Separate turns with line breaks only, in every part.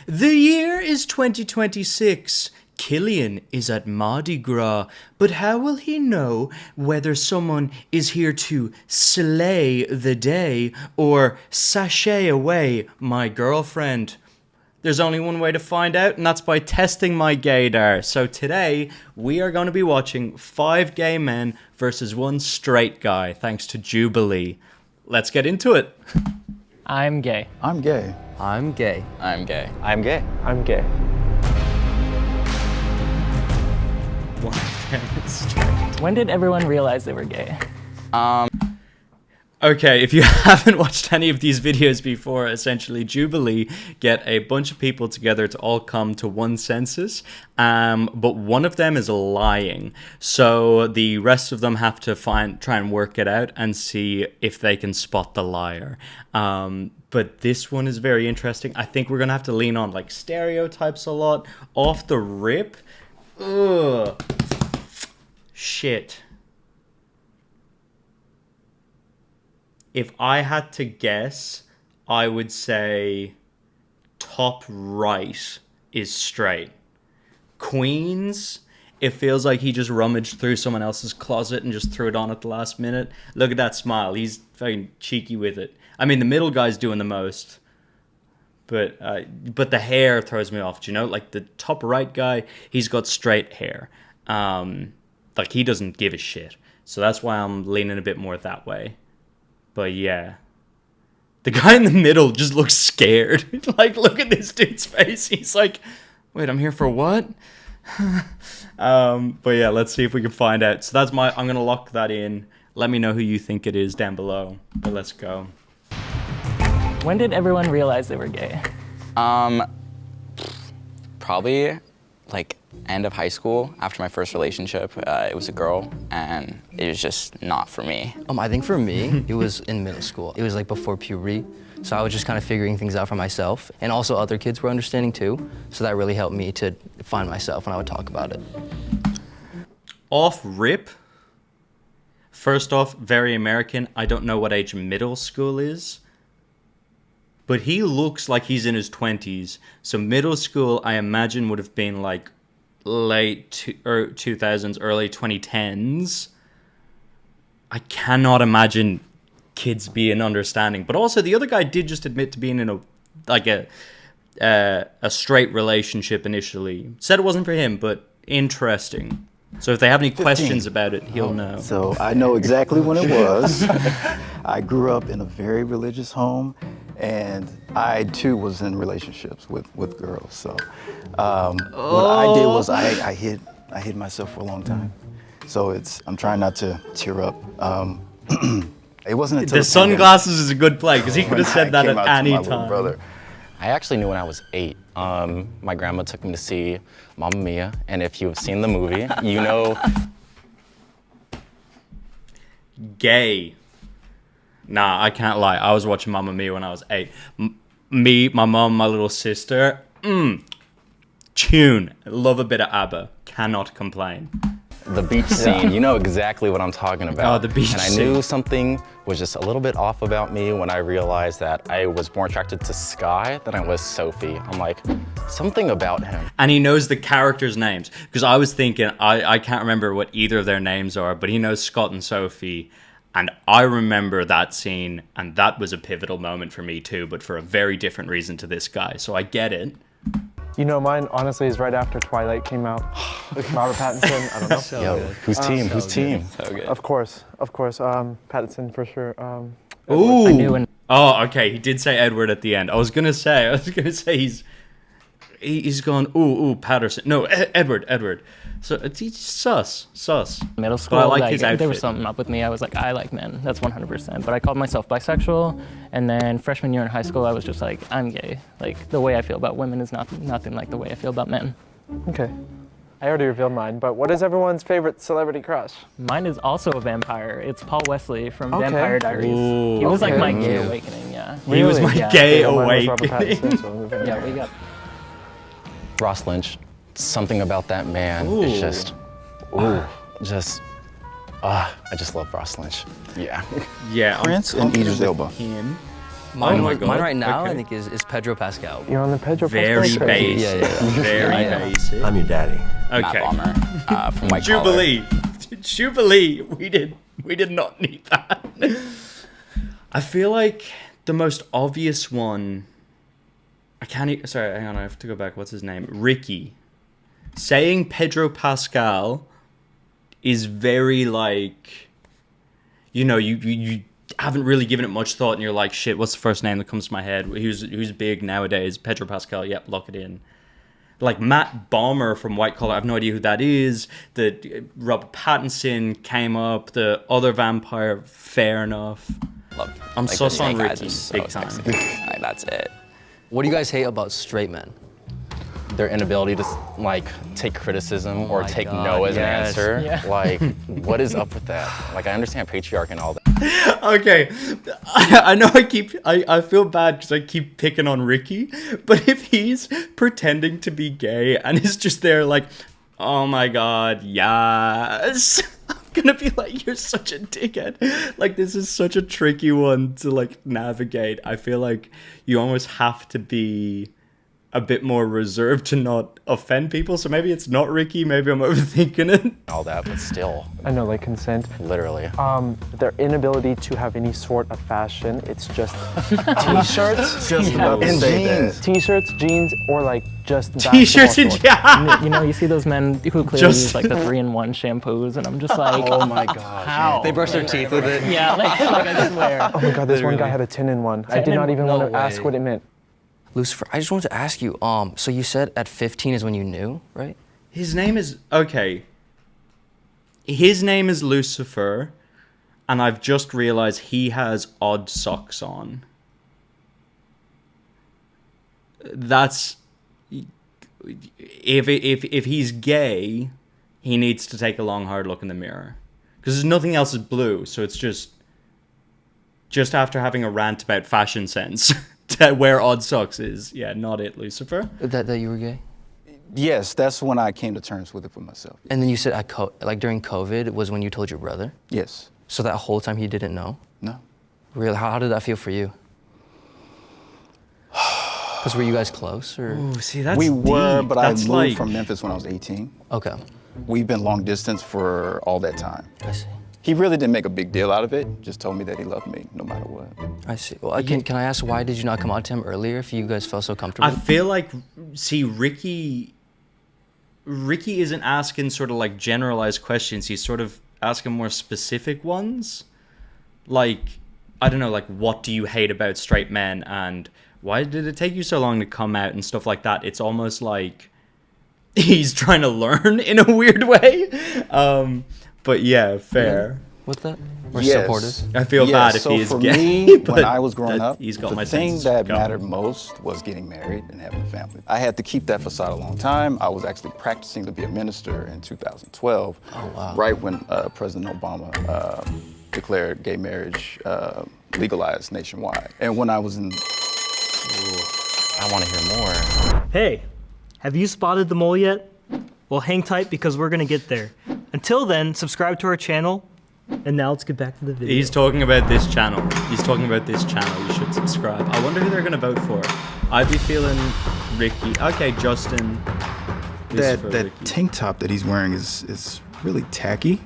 The year is 2026. Killian is at Mardi Gras, but how will he know whether someone is here to slay the day or sashay away my girlfriend? There's only one way to find out, and that's by testing my gaydar. So today, we are going to be watching 5 gay men versus 1 straight guy, thanks to Jubilee. Let's get into it.
I'm gay.
I'm gay.
I'm gay.
I'm gay.
I'm gay.
I'm gay.
One of them is straight.
When did everyone realize they were gay?
Okay, if you haven't watched any of these videos before, essentially Jubilee get a bunch of people together to all come to one census, but one of them is lying. So the rest of them have to try and work it out and see if they can spot the liar. But this one is very interesting. I think we're going to have to lean on like stereotypes a lot. Off the rip. Ugh. Shit. If I had to guess, I would say top right is straight. Queens, it feels like he just rummaged through someone else's closet and just threw it on at the last minute. Look at that smile. He's fucking cheeky with it. I mean, the middle guy's doing the most. But the hair throws me off, do you know? Like, the top right guy, he's got straight hair. Like, he doesn't give a shit. So that's why I'm leaning a bit more that way. But yeah. The guy in the middle just looks scared. Like, look at this dude's face. He's like, wait, I'm here for what? But yeah, let's see if we can find out. So that's I'm going to lock that in. Let me know who you think it is down below. But let's go.
When did everyone realize they were gay?
Probably like end of high school after my first relationship. It was a girl and it was just not for me.
I think for me, it was in middle school. It was like before puberty. So I was just kind of figuring things out for myself. And also other kids were understanding too. So that really helped me to find myself when I would talk about it.
Off rip. First off, very American. I don't know what age middle school is. But he looks like he's in his 20s. So middle school, I imagine, would have been like late 2000s, early 2010s. I cannot imagine kids being understanding. But also, the other guy did just admit to being in a straight relationship initially. Said it wasn't for him, but interesting. So if they have any
15.
questions about it, he'll know.
So I know exactly when it was. I grew up in a very religious home, and I too was in relationships with girls. So what I did was I hid myself for a long time. So I'm trying not to tear up. It wasn't until
the sunglasses is a good play because he could have said that at any time.
Brother.
I actually knew when I was 8. My grandma took me to see Mamma Mia, and if you have seen the movie, you know.
Gay. Nah, I can't lie. I was watching Mamma Mia when I was 8. Me, my mom, my little sister. Tune. Love a bit of ABBA. Cannot complain.
The beach scene, you know exactly what I'm talking about.
Oh, the beach
And I
scene.
knew something was just a little bit off about me when I realized that I was more attracted to Sky than I was Sophie. I'm like, something about him.
And he knows the characters' names. Because I was thinking, I can't remember what either of their names are, but he knows Scott and Sophie. And I remember that scene, and that was a pivotal moment for me too, but for a very different reason to this guy. So I get it.
You know, mine honestly is right after Twilight came out with Robert Pattinson. I don't know.
Yo, whose team? Whose team?
So good.
Of course, Pattinson for sure.
Ooh.
I knew when.
Oh, okay. He did say Edward at the end. I was gonna say he's gone. Ooh, Patterson. No, Edward. So it's sus.
Middle school,
But I like his outfit.
there was something up with me. I was like, I like men. That's 100%. But I called myself bisexual. And then freshman year in high school, I was just like, I'm gay. Like, the way I feel about women is nothing like the way I feel about men.
Okay. I already revealed mine, but what is everyone's favorite celebrity crush?
Mine is also a vampire. It's Paul Wesley from
Okay.
Vampire Diaries.
Ooh,
He was like my
okay.
gay awakening, yeah.
He was my
Yeah.
gay
Well, mine was Robert
awakening.
Pattinson, so I'm moving
Yeah,
on.
we got.
Ross Lynch. Something about that man
Ooh.
is just, I just love Ross Lynch. Yeah.
Yeah,
Prince
I'm
and
confident
Idris
with
Elba.
Him.
Mine,
Oh my God,
mine right now,
okay.
I think, is Pedro Pascal.
You're on the Pedro
Very
Pascal train.
basic.
Yeah.
Very basic.
I'm your daddy.
Matt
Okay.
Bomber from White Collar.
Jubilee. Jubilee. We did not need that. I feel like the most obvious one. I can't. Sorry, hang on. I have to go back. What's his name? Ricky. Saying Pedro Pascal is very like. You haven't really given it much thought, and you're like, shit. What's the first name that comes to my head? Who's big nowadays? Pedro Pascal. Yep, lock it in. Like Matt Bomber from White Collar, I have no idea who that is. The Robert Pattinson came up. The other vampire, fair enough.
Love,
I'm
like,
sus
the
on
snake eyes
Ricky,
are so
big time.
sexy. Like, that's it.
What do you guys hate about straight men?
Their inability to like take criticism or
my
take
God,
no as
yes.
an answer.
Yeah.
Like, what is up with that? Like, I understand patriarchy and all that.
Okay, I know I feel bad because I keep picking on Ricky, but if he's pretending to be gay and is just there like, oh my God, yes, I'm gonna be like, you're such a dickhead. Like, this is such a tricky one to like navigate. I feel like you almost have to be a bit more reserved to not offend people. So maybe it's not Ricky, maybe I'm overthinking it.
All that, but still,
I know, like consent.
literally.
Their inability to have any sort of fashion. It's just t-shirts,
Just about to
and
say
jeans,
that.
t-shirts, jeans, or like just
T-shirts
basketball
and
shorts.
yeah.
You know, you see those men who clearly
Just-
use like the 3-in-1 shampoos, and I'm just like,
Oh my gosh.
how?
They brush their teeth with it.
Yeah, like I swear.
Oh my God, this one guy had a 10-in-1. I did not even
No
want to ask
way.
what it meant.
Lucifer, I just wanted to ask you, so you said at 15 is when you knew, right?
His name is okay. His name is Lucifer, and I've just realized he has odd socks on. That's if he's gay, he needs to take a long hard look in the mirror because nothing else is blue. So it's just after having a rant about fashion sense to wear odd socks is not it, Lucifer.
That you were gay?
Yes, that's when I came to terms with it for myself.
And then you said like during COVID was when you told your brother?
Yes.
So that whole time he didn't know?
No.
Really? How did that feel for you? Because were you guys close or?
Ooh, see, that's
We were,
deep.
but I
That's
moved
like,
from Memphis when I was 18.
Okay,
We've been long distance for all that time.
I see.
He really didn't make a big deal out of it, just told me that he loved me no matter what.
I see. Well, can I ask why did you not come out to him earlier if you guys felt so comfortable?
I feel like, see, Ricky isn't asking sort of like generalized questions. He's sort of asking more specific ones. Like, I don't know, like, what do you hate about straight men? And why did it take you so long to come out and stuff like that? It's almost like he's trying to learn in a weird way. But yeah, fair.
With that? Or
Yes.
supportive?
I feel bad if
so
he is
for
gay.
me,
but
when I was growing
that-
up,
he's got
the
my
thing
senses
that
going.
mattered most was getting married and having a family. I had to keep that facade a long time. I was actually practicing to be a minister in 2012, right when President Obama declared gay marriage legalized nationwide. And when I was in
I want to hear more.
Hey, have you spotted the mole yet? Well, hang tight because we're gonna get there. Until then, subscribe to our channel. And now let's get back to the video.
He's talking about this channel. He's talking about this channel. You should subscribe. I wonder who they're going to vote for. I'd be feeling Ricky. Okay, Justin. Lucifer,
that
Ricky.
tank top that he's wearing is really tacky.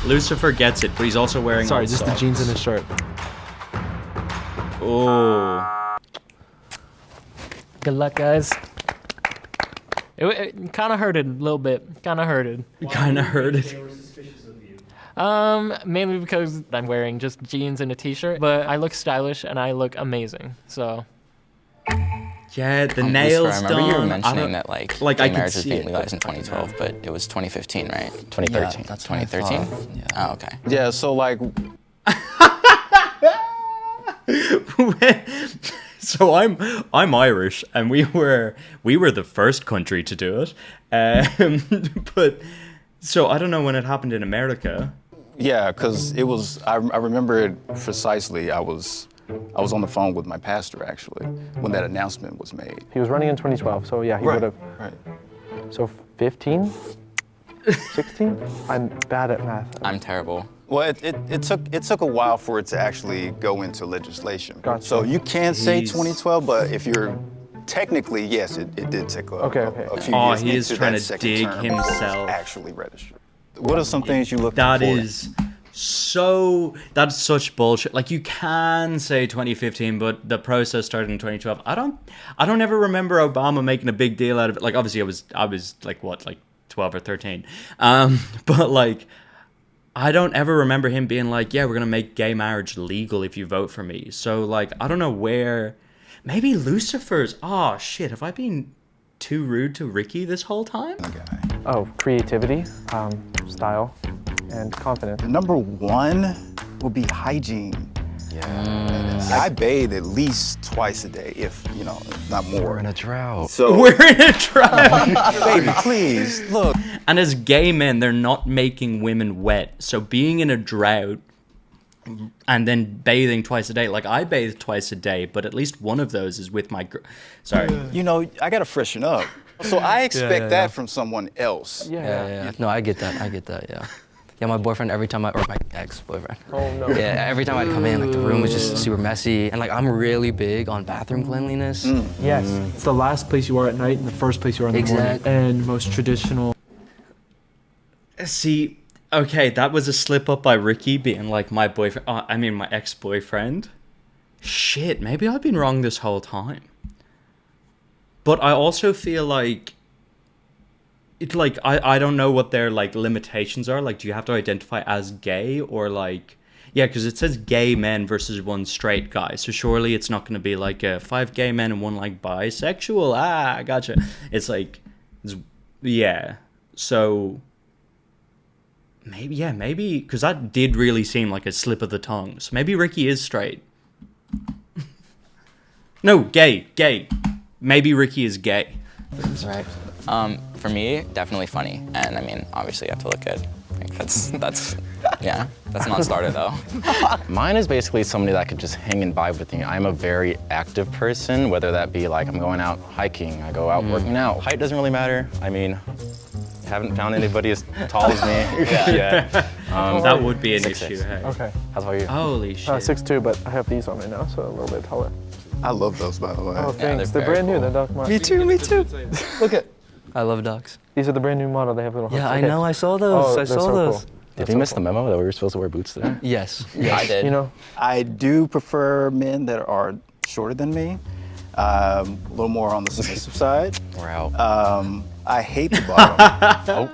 Lucifer gets it, but he's also wearing
Sorry,
odd
just the
socks.
jeans and his shirt.
Oh.
Good luck, guys. It kind of hurted a little bit. Kind of hurted.
Kind of heard it.
Mainly because I'm wearing just jeans and a t-shirt, but I look stylish and I look amazing. So
Yeah, the
Lucifer,
nails
I remember
done.
you were
I
mentioning
don't-
that like,
like,
gay
I could
marriage was
see
being
it,
legalized in
but I don't
2012, but it was 2015, right? 2013.
Yeah, that's what I
2013?
thought, yeah.
Oh, okay.
Yeah, so like
So I'm Irish, and we were the first country to do it. But so I don't know when it happened in America.
yeah, because it was I remember it precisely. I was on the phone with my pastor actually when that announcement was made.
He was running in 2012, so yeah, he would have.
Right.
So 15? 16? I'm bad at math.
I'm terrible.
Well, it took a while for it to actually go into legislation.
Gotcha.
So you can say
He's-
2012, but if you're technically, yes, it did take a few
Oh,
years
he is
into
trying
that
to
second
dig
term before it was
himself.
actually registered. What are some things you look for?
That is that's such bullshit. Like, you can say 2015, but the process started in 2012. I don't ever remember Obama making a big deal out of it. Like, obviously I was like 12 or 13. But like, I don't ever remember him being like, yeah, we're going to make gay marriage legal if you vote for me. So like, I don't know where, maybe Lucifer's, oh shit, have I been too rude to Ricky this whole time?
Oh, creativity, style, and confidence.
Number one will be hygiene.
Yeah.
I bathe at least twice a day, if not more.
We're in a drought.
So,
We're in a drought.
baby, please look.
And as gay men, they're not making women wet. So being in a drought and then bathing twice a day, like I bathe twice a day, but at least one of those is with my sorry.
I gotta freshen up. So I expect that from someone else.
Yeah.
No, I get that, yeah. Yeah, my boyfriend, or my ex-boyfriend.
Oh no.
Yeah, every time I'd come in, like the room was just super messy. And like, I'm really big on bathroom cleanliness.
Yes. It's the last place you are at night and the first place you are in the morning. And most traditional.
See, okay, that was a slip up by Ricky being like my boyfriend. My ex-boyfriend. Shit, maybe I've been wrong this whole time. But I also feel like I don't know what their like limitations are. Like, do you have to identify as gay or like, yeah, because it says gay men versus one straight guy. So surely it's not going to be like 5 gay men and 1 like bisexual. Ah, gotcha. It's like, yeah. So maybe because that did really seem like a slip of the tongue. So maybe Ricky is straight. No, gay. Maybe Ricky is gay.
That's right.
For me, definitely funny, and I mean, obviously you have to look good. I think that's non-starter though.
Mine is basically somebody that could just hang and vibe with me. I'm a very active person, whether that be like I'm going out hiking, I go out working out. Height doesn't really matter. I mean, haven't found anybody as tall as me.
That would be an
6'6".
issue. Hey.
Okay.
How about you?
Holy shit.
6'2", but I have these on right now, so a little bit taller.
I love those, by the way.
Oh, thanks.
they're
They're brand
very
new. They're Doc Martens.
Me too.
Look at.
I love dogs.
These are the brand new model. They have little hooks.
Yeah, I
Okay.
know, I saw those.
Oh,
I
they're
saw
so
those.
cool.
Did we miss the memo that we were supposed to wear boots today?
Yes.
I did.
You know,
I do prefer men that are shorter than me, a little more on the submissive side.
We're out.
I hate the bottom.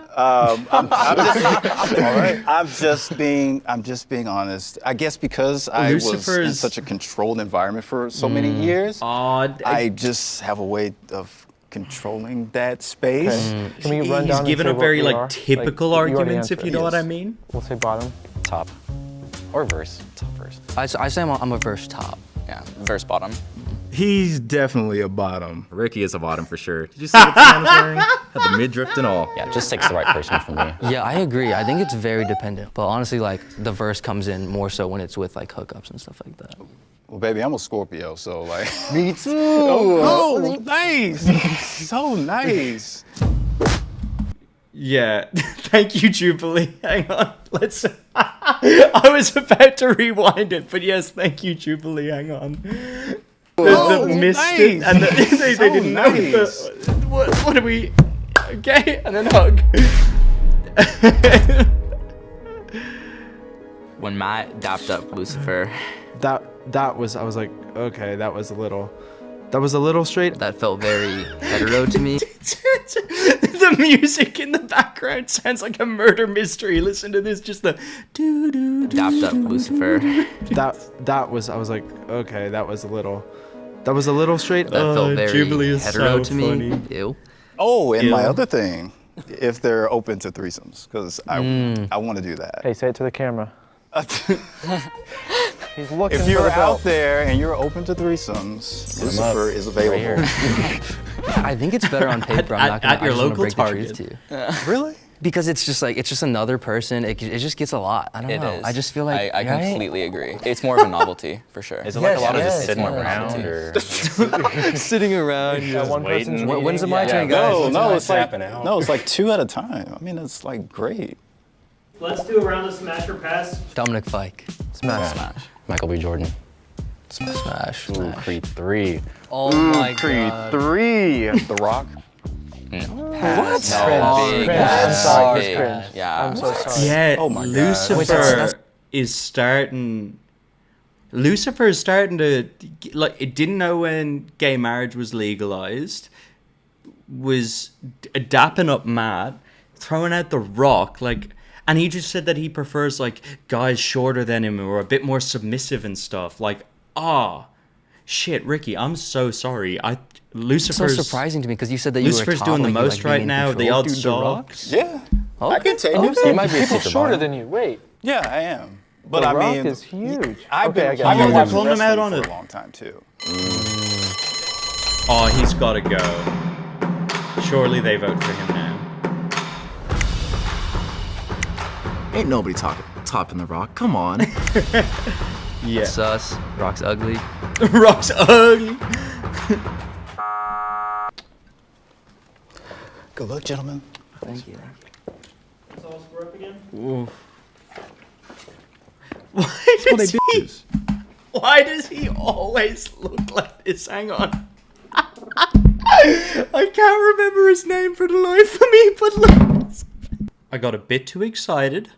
I'm just being honest. I guess because I was in
Lucifer's-
such a controlled environment for so many years, I just have a way of controlling that space.
can we run
He's
down and
given
say
up
what
very
we
like
are?
typical
you already
arguments, if
answered
you
it.
know what I
Yes.
mean.
We'll say bottom.
Top. Or verse. Top verse.
I say I'm a verse top.
Yeah, verse bottom.
He's definitely a bottom.
Ricky is a bottom for sure. Did you see what Sam was wearing? Had the midriff and all.
Yeah, just 6's the right person for me.
Yeah, I agree. I think it's very dependent. But honestly, like, the verse comes in more so when it's with, like, hookups and stuff like that.
Well, baby, I'm a Scorpio, so like.
Me too.
Oh, nice. So nice.
Yeah, thank you, Jubilee. Hang on, let's. I was about to rewind it, but yes, thank you, Jubilee. Hang on. The missed it, and they didn't know.
nice.
What are we? Okay, and then hug.
When Matt dapped up Lucifer,
That was. I was like, okay, that was a little straight.
That felt very hetero to me.
The music in the background sounds like a murder mystery. Listen to this, just the doo doo doo.
dapped up Lucifer.
That was. I was like, okay, that was a little straight.
That felt very
Jubilee is
hetero
so
to me.
funny.
Ew.
Oh, and my
Yeah.
other thing, if they're open to threesomes, because I want to do that.
Hey, say it to the camera. He's looking
If
for
you're
the
out
belt.
there and you're open to threesomes, Lucifer is available.
I think it's better on paper. I'm not gonna,
at your
I just wanna
local
break
Target.
the truth to you.
Really?
Because it's just another person. It just gets a lot. I don't
It
know.
is.
I just feel like
I
right?
completely agree. It's more of a novelty for sure.
Is it like a lot of
yes,
just sitting
more
around
novelty.
or
sitting around.
Yeah, one person's
waiting?
When's it my turn, guys?
No,
When's
no,
it
it's like
tapping out?
no, it's like 2 at a time. I mean, it's like great.
Let's do a round of smash or pass.
Dominic Fike.
Smash. Michael B. Jordan.
Smash.
Ooh, Creed 3.
Oh my
Creed
god.
3.
The Rock.
What?
No,
Cringe.
big
I'm
ass,
sorry.
big.
Cringe.
Yeah.
I'm so sorry.
Yeah,
Oh my God.
Lucifer is starting. Lucifer is starting to like. It didn't know when gay marriage was legalized. Was dapping up Matt, throwing out the Rock like, and he just said that he prefers like guys shorter than him or a bit more submissive and stuff. Like, shit, Ricky, I'm so sorry.
It's
Lucifer's
so surprising to me because you said that
Lucifer's
you were
doing the
toddling,
most
like,
right
being in
now. The
control.
odds
Dude, The Rock?
stocks.
Yeah, I can take
Okay.
you.
You might be a
People
super
shorter
body.
than you. Wait.
Yeah, I am. But
The
I
Rock
mean,
is huge.
I've
Okay, I
been,
get
I've
it.
been
They're
watching
pulling him out
wrestling
on
for
it.
a long time too.
Oh, he's got to go. Surely they vote for him now.
Ain't nobody topping the Rock. Come on.
Yeah.
Sus. Rock's ugly.
Rock's ugly.
Good luck, gentlemen.
Thank you.
Let's all score up again.
Why does he always look like this? Hang on. I can't remember his name for the life of me, but look. I got a bit too excited,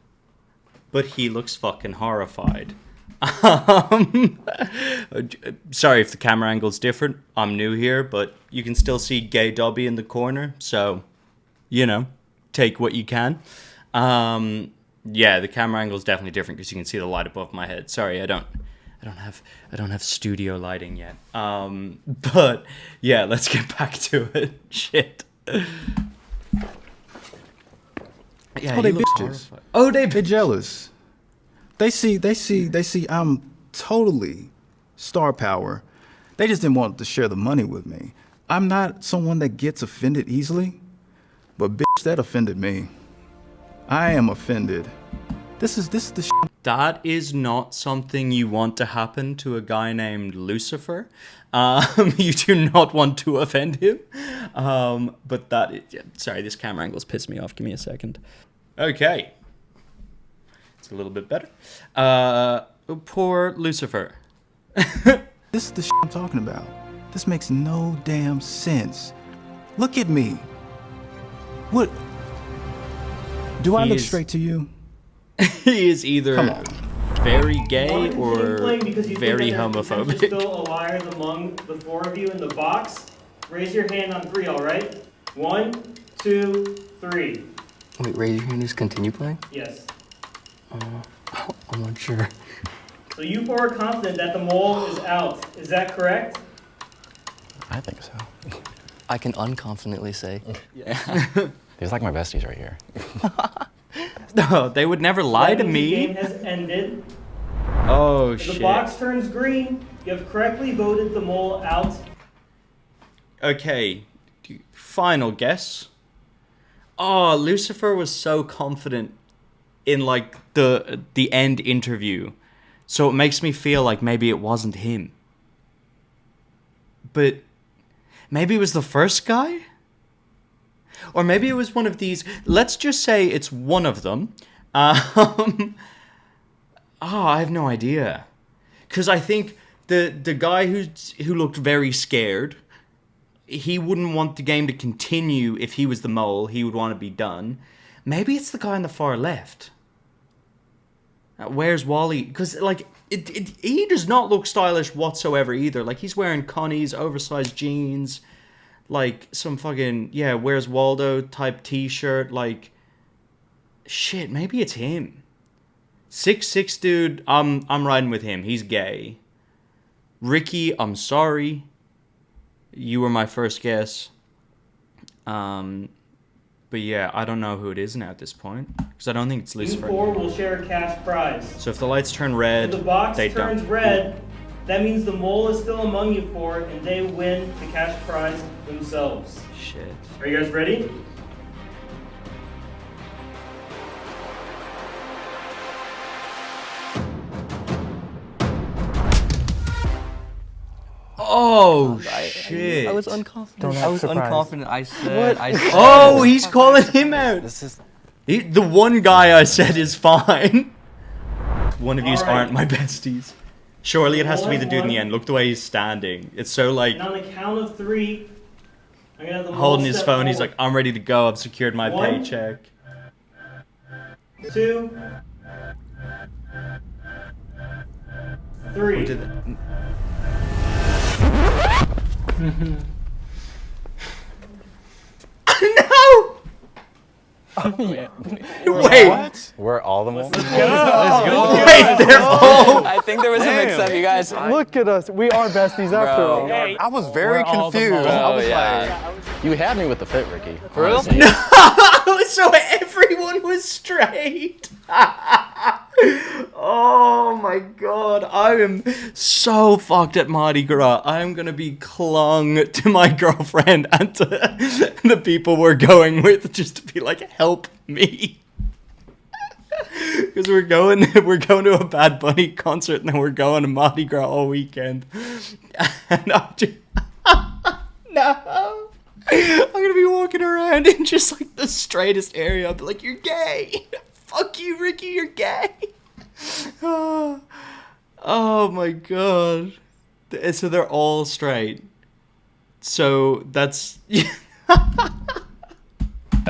but he looks fucking horrified. Sorry if the camera angle's different. I'm new here, but you can still see gay Dobby in the corner, so, you know, take what you can. Yeah, the camera angle's definitely different because you can see the light above my head. Sorry, I don't have studio lighting yet. But yeah, let's get back to it. Shit. Yeah,
Oh,
he
they
looks
bitches.
horrified. Oh,
They're jealous. They see I'm totally star power. They just didn't want to share the money with me. I'm not someone that gets offended easily, but bitch, that offended me. I am offended. This is the shit.
That is not something you want to happen to a guy named Lucifer. You do not want to offend him. But that is, yeah, sorry, this camera angle's pissed me off. Give me a second. Okay. It's a little bit better. Poor Lucifer.
This is the shit I'm talking about. This makes no damn sense. Look at me. What? Do I look
He's-
straight to you?
He is either
Come on.
very gay
Want to continue
or
playing because you think
very
that there's potentially
homophobic.
still a liar among the four of you in the box? Raise your hand on three, all right? 1, 2, 3.
Wait, raise your hand. Just continue playing.
Yes.
I'm not sure.
So you four are confident that the mole is out. Is that correct?
I think so.
I can unconfidently say.
These are like my besties right here.
No, they would never lie to
That means the game
me.
has ended.
Oh
If the
shit.
box turns green, you have correctly voted the mole out.
Okay, final guess. Oh, Lucifer was so confident in like the end interview, so it makes me feel like maybe it wasn't him. But maybe it was the first guy? Or maybe it was one of these. Let's just say it's one of them. I have no idea. Because I think the guy who looked very scared, he wouldn't want the game to continue if he was the mole. He would want to be done. Maybe it's the guy on the far left. Where's Wally? Because, like, he does not look stylish whatsoever either. Like, he's wearing Connie's oversized jeans, like, some fucking, yeah, Where's Waldo type t-shirt. Like, shit, maybe it's him. 6'6" dude, I'm riding with him. He's gay. Ricky, I'm sorry. You were my first guess. But yeah, I don't know who it is now at this point. Because I don't think it's
You
Lucifer.
four will share a cash prize.
So if the lights turn red,
If the box
they
turns
don't.
red, that means the mole is still among you four, and they win the cash prize themselves.
Shit.
Are you guys ready?
Oh, shit.
I was unconfident.
Don't
I
act
was
surprised.
unconfident. I said. I said
Oh, he's calling him out.
This is
The one guy I said is fine. One of yous aren't my besties. Surely it has to be the dude in the end. Look the way he's standing. It's so like...
And on the count of 3, I'm gonna have them all
holding his
step
phone, he's
forward.
like, I'm ready to go. I've secured my
1,
paycheck.
2, 3.
No! Wait.
What? We're all the most.
Wait, they're all...
I think there was a mix-up, you guys.
Look at us. We are besties after all.
I was very
all the
confused. I
Oh,
was
yeah.
You had me with the fit, Ricky.
For real?
So everyone was straight. Oh my god, I am so fucked at Mardi Gras. I'm gonna be clung to my girlfriend and to the people we're going with just to be like, help me. Because we're going to a Bad Bunny concert and then we're going to Mardi Gras all weekend. And I'm just... No. I'm gonna be walking around in just like the straightest area. I'll be like, you're gay. Fuck you, Ricky, you're gay. Oh my god. So they're all straight. So that's...
Dude,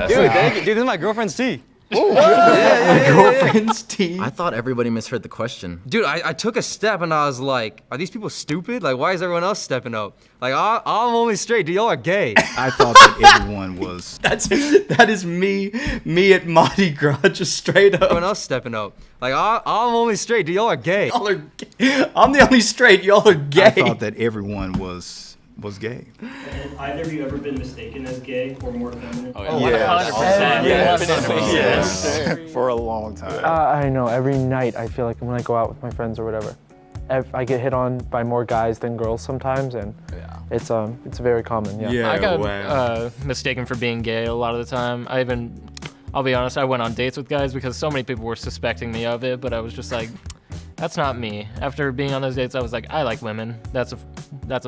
thank you. Dude, this is my girlfriend's tea.
my girlfriend's tea.
I thought everybody misheard the question.
Dude, I took a step and I was like, are these people stupid? Like, why is everyone else stepping up? Like, I'm only straight. Dude, y'all are gay.
I thought that everyone was.
That is me at Mardi Gras, just straight up.
Everyone else stepping up. Like, I'm only straight. Dude, y'all are gay.
Y'all are gay. I'm the only straight. Y'all are gay.
I thought that everyone was gay.
And either of you ever been mistaken as gay or more feminine?
Oh,
Yes.
100%.
Yes. For a long time.
I know, every night I feel like when I go out with my friends or whatever, I get hit on by more guys than girls sometimes, and it's very common, yeah.
I got mistaken for being gay a lot of the time. I'll be honest, I went on dates with guys because so many people were suspecting me of it, but I was just like, that's not me. After being on those dates, I was like, I like women. That's a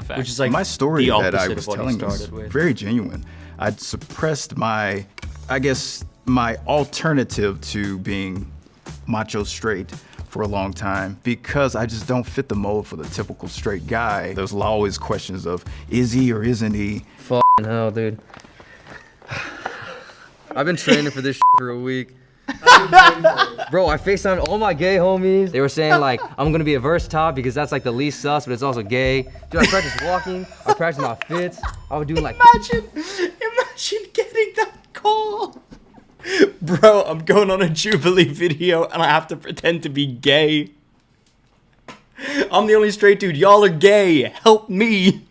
fact.
Which is like
my story
the
that I
opposite
was
of what he
telling was
started with.
very genuine. I'd suppressed my alternative to being macho straight for a long time because I just don't fit the mold for the typical straight guy. There's always questions of, is he or isn't he?
Fucking hell, dude. I've been training for this for a week. Bro, I FaceTimed all my gay homies. They were saying like, I'm gonna be a verse top because that's like the least sus, but it's also gay. Dude, I practiced walking, I practiced my fits. I was doing like...
Imagine getting that call. Bro, I'm going on a Jubilee video and I have to pretend to be gay. I'm the only straight dude. Y'all are gay. Help me.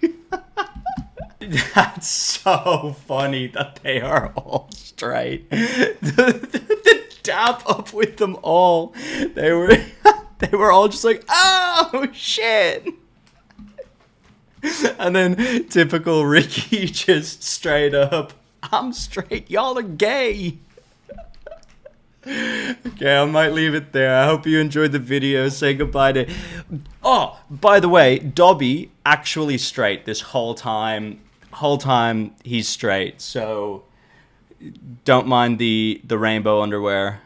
That's so funny that they are all straight. The dap up with them all. They were all just like, oh shit. And then typical Ricky just straight up, I'm straight, y'all are gay. Okay, I might leave it there. I hope you enjoyed the video. Say goodbye to... Oh, by the way, Dobby actually straight this whole time. He's straight, so don't mind the rainbow underwear.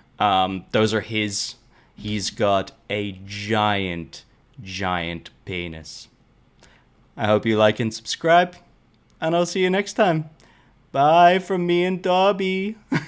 Those are his. He's got a giant penis. I hope you like and subscribe, and I'll see you next time. Bye from me and Dobby.